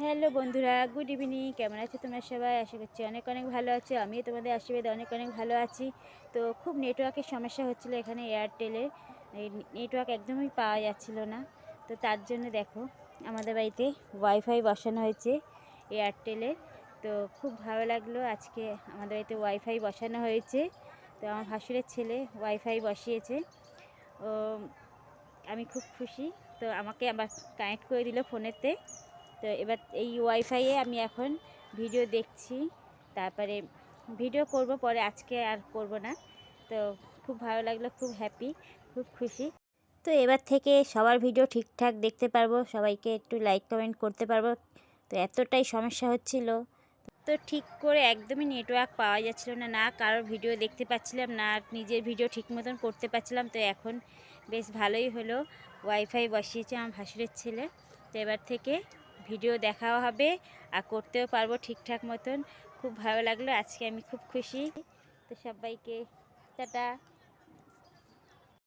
Hello বন্ধুরা, good evening. কেমন আছো তোমরা সবাই? আশা করছি অনেক অনেক ভালো আছো। আমিও তোমাদের আশীর্বাদে অনেক অনেক ভালো আছি। তো খুব নেটওয়ার্কের সমস্যা হচ্ছিলো এখানে এয়ারটেলের। এই নেটওয়ার্ক একদমই পাওয়া যাচ্ছিল না। তো তার জন্য দেখো আমাদের বাড়িতে ওয়াইফাই বসানো হয়েছে এয়ারটেলের। তো খুব ভালো লাগলো, আজকে আমাদের বাড়িতে ওয়াইফাই বসানো হয়েছে। তো আমার ভাসুরের ছেলে ওয়াইফাই বসিয়েছে। ও আমি খুব খুশি। তো আমাকে আবার কানেক্ট করে দিল ফোনেতে। তো এবার এই ওয়াইফাইয়ে আমি এখন ভিডিও দেখছি, তারপরে ভিডিও করব পরে, আজকে আর করব না। তো খুব ভালো লাগলো, খুব হ্যাপি, খুব খুশি। তো এবার থেকে সবার ভিডিও ঠিকঠাক দেখতে পারবো, সবাইকে একটু লাইক কমেন্ট করতে পারবো। তো এতটাই সমস্যা হচ্ছিল, তো ঠিক করে একদমই নেটওয়ার্ক পাওয়া যাচ্ছিল না, না কারোর ভিডিও দেখতে পাচ্ছিলাম না, নিজের ভিডিও ঠিক মতন করতে পারছিলাম। তো এখন বেশ ভালোই হলো, ওয়াইফাই বসিয়েছে আমার ভাসুরের ছেলে। তো এবার থেকে ভিডিও দেখাও হবে আর করতেও পারবো ঠিকঠাক মতন। খুব ভালো লাগলো, আজকে আমি খুব খুশি। তো সবাইকে টাটা।